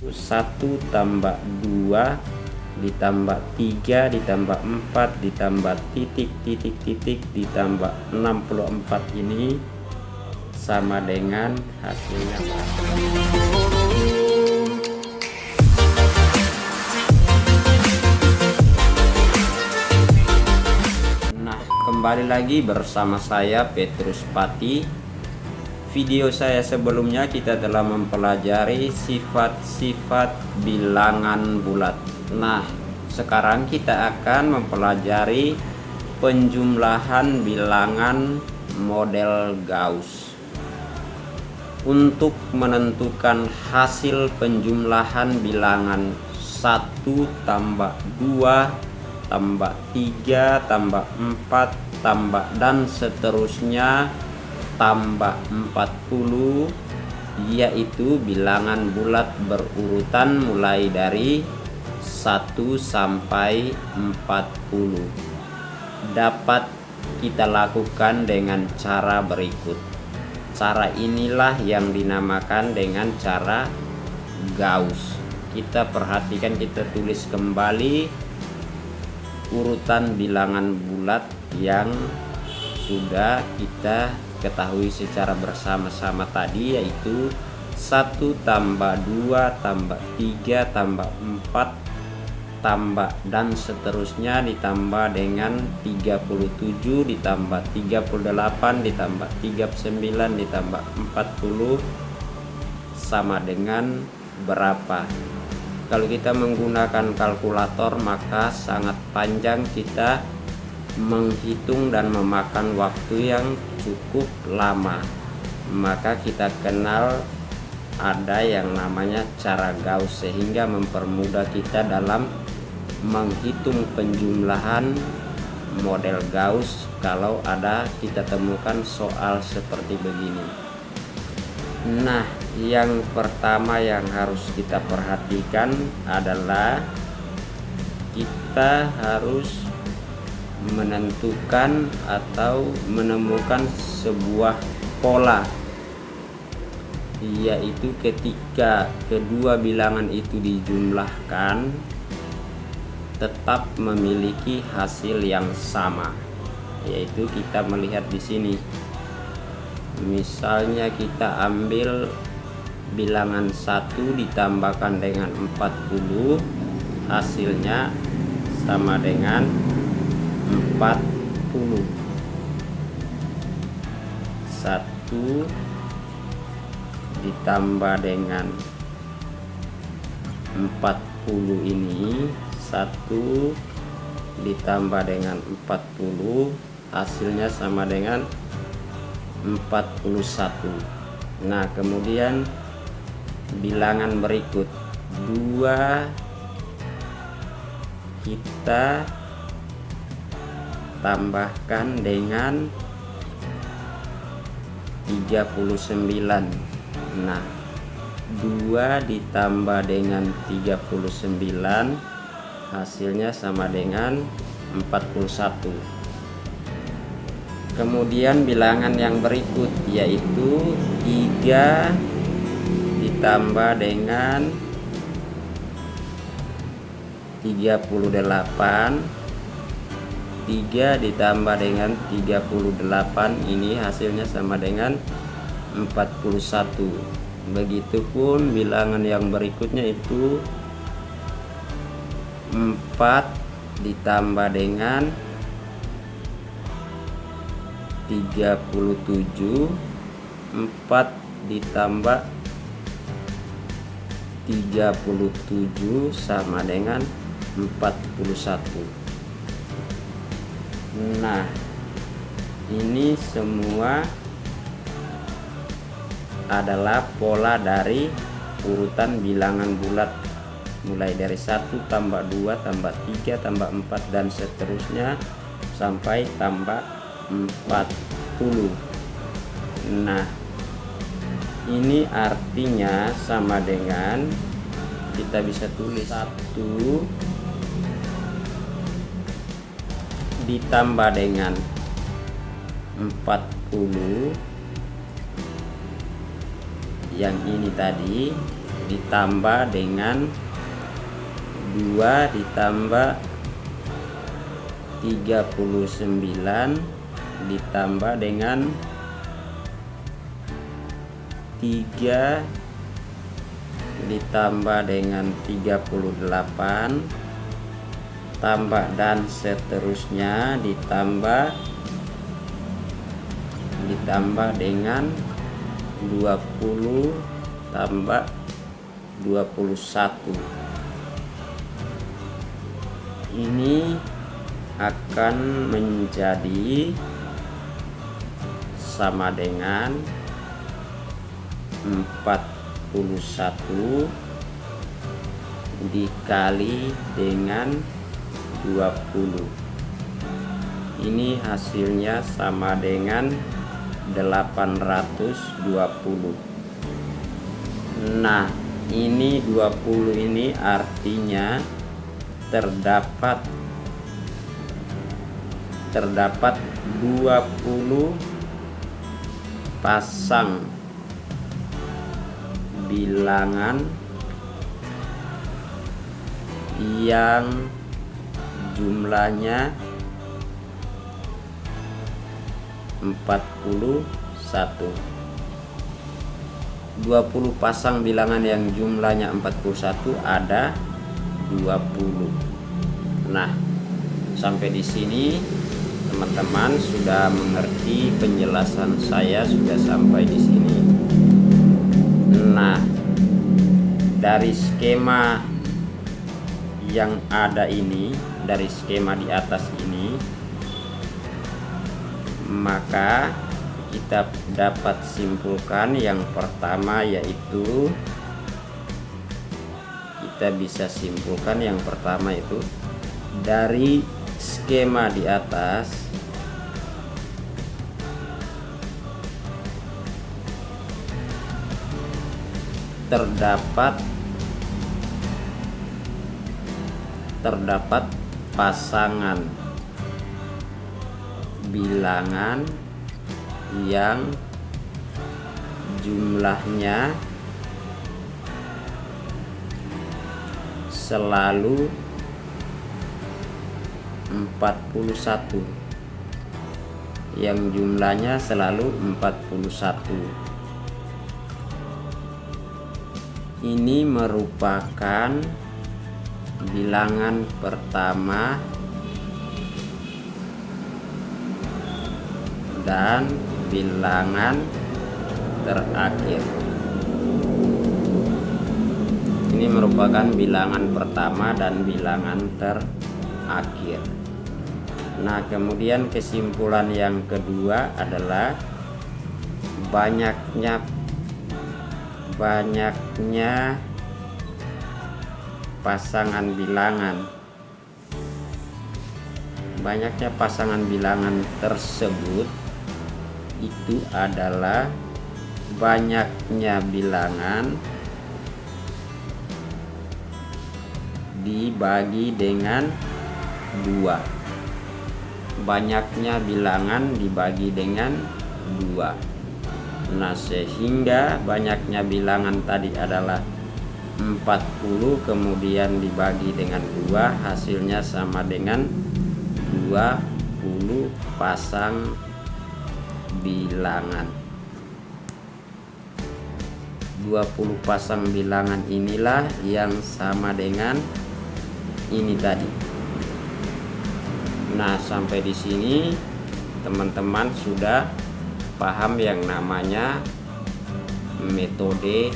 1 tambah 2 ditambah 3 ditambah 4 ditambah titik ditambah 64 ini sama dengan hasilnya. Nah, kembali lagi bersama saya Petrus Pati. Video saya sebelumnya kita telah mempelajari sifat-sifat bilangan bulat. Nah, sekarang kita akan mempelajari penjumlahan bilangan model Gauss. Untuk menentukan hasil penjumlahan bilangan 1 tambah 2 tambah 3 tambah 4 tambah dan seterusnya tambah 40, yaitu bilangan bulat berurutan mulai dari 1 sampai 40, dapat kita lakukan dengan cara berikut. Cara inilah yang dinamakan dengan cara Gauss. Kita perhatikan, kita tulis kembali urutan bilangan bulat yang sudah kita ketahui secara bersama-sama tadi, yaitu 1 tambah 2 tambah 3 tambah 4 tambah dan seterusnya ditambah dengan 37 ditambah 38 ditambah 39 ditambah 40 sama dengan berapa. Kalau kita menggunakan kalkulator maka sangat panjang kita menghitung dan memakan waktu yang cukup lama. Maka kita kenal ada yang namanya cara Gauss, sehingga mempermudah kita dalam menghitung penjumlahan model Gauss kalau ada kita temukan soal seperti begini. Nah, yang pertama yang harus kita perhatikan adalah kita harus menentukan atau menemukan sebuah pola, yaitu ketika kedua bilangan itu dijumlahkan tetap memiliki hasil yang sama, yaitu kita melihat di sini. Misalnya kita ambil bilangan 1 ditambahkan dengan 40, hasilnya sama dengan 40. 1 ditambah dengan 40 ini, 1 ditambah dengan 40 hasilnya sama dengan 41. Nah, kemudian bilangan berikut 2 kita tambahkan dengan 39. Nah, 2 ditambah dengan 39 hasilnya sama dengan 41. Kemudian bilangan yang berikut yaitu 3 ditambah dengan 38, 3 ditambah dengan 38 ini hasilnya sama dengan 41. Begitupun bilangan yang berikutnya itu 4 ditambah dengan 37, 4 ditambah 37 sama dengan 41. Nah, ini semua adalah pola dari urutan bilangan bulat mulai dari 1 tambah 2 tambah 3 tambah 4 dan seterusnya sampai tambah 40. Nah, ini artinya sama dengan kita bisa tulis 1 ditambah dengan 40 yang ini tadi ditambah dengan 2 ditambah 39 ditambah dengan 3 ditambah dengan 38 tambah dan seterusnya ditambah dengan 20 tambah 21. Ini akan menjadi sama dengan 41 dikali dengan 20. Ini hasilnya sama dengan 820. Nah, ini 20 ini artinya terdapat 20 pasang bilangan yang jumlahnya 41. 20 pasang bilangan yang jumlahnya 41 ada 20. Nah, sampai di sini teman-teman sudah mengerti, penjelasan saya sudah sampai di sini. Nah, dari skema yang ada ini, dari skema di atas ini, maka kita dapat simpulkan yang pertama, yaitu kita bisa simpulkan yang pertama itu dari skema di atas terdapat pasangan bilangan yang jumlahnya selalu 41, yang jumlahnya selalu 41. Ini merupakan bilangan pertama dan bilangan terakhir. Ini merupakan bilangan pertama dan bilangan terakhir. Nah, kemudian kesimpulan yang kedua adalah banyaknya pasangan bilangan. Banyaknya pasangan bilangan tersebut itu adalah banyaknya bilangan dibagi dengan 2. Banyaknya bilangan dibagi dengan 2. Nah, sehingga banyaknya bilangan tadi adalah 40, kemudian dibagi dengan 2, hasilnya sama dengan 20 pasang bilangan. 20 pasang bilangan inilah yang sama dengan ini tadi. Nah, sampai di sini teman-teman sudah paham yang namanya metode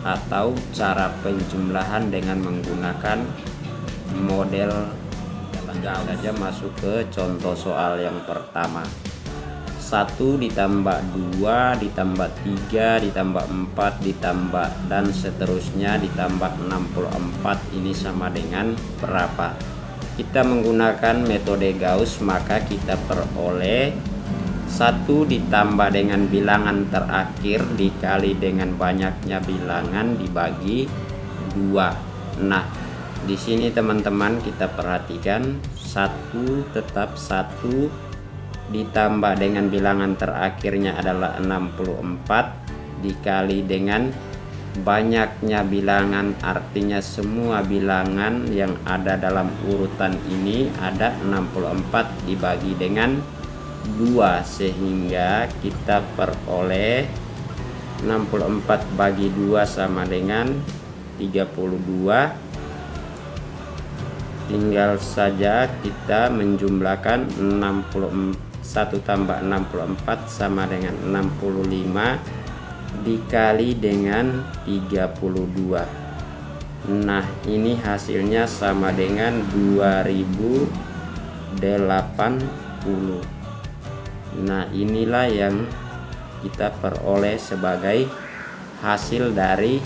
atau cara penjumlahan dengan menggunakan model Gauss. Saja masuk ke contoh soal yang pertama. 1 ditambah 2 ditambah 3 ditambah 4 ditambah dan seterusnya ditambah 64, ini sama dengan berapa? Kita menggunakan metode Gauss, maka kita peroleh 1 ditambah dengan bilangan terakhir dikali dengan banyaknya bilangan dibagi 2. Nah, di sini teman-teman kita perhatikan 1 tetap 1 ditambah dengan bilangan terakhirnya adalah 64 dikali dengan banyaknya bilangan, artinya semua bilangan yang ada dalam urutan ini ada 64 dibagi dengan 2, sehingga kita peroleh 64 bagi 2 sama dengan 32. Tinggal saja kita menjumlahkan 1 tambah 64 sama dengan 65 dikali dengan 32. Nah, ini hasilnya sama dengan 2080. Nah, inilah yang kita peroleh sebagai hasil dari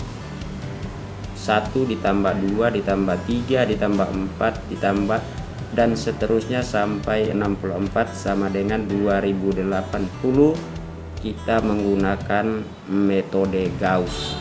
1 ditambah 2 ditambah 3 ditambah 4 ditambah dan seterusnya sampai 64 sama dengan 2080. Kita menggunakan metode Gauss.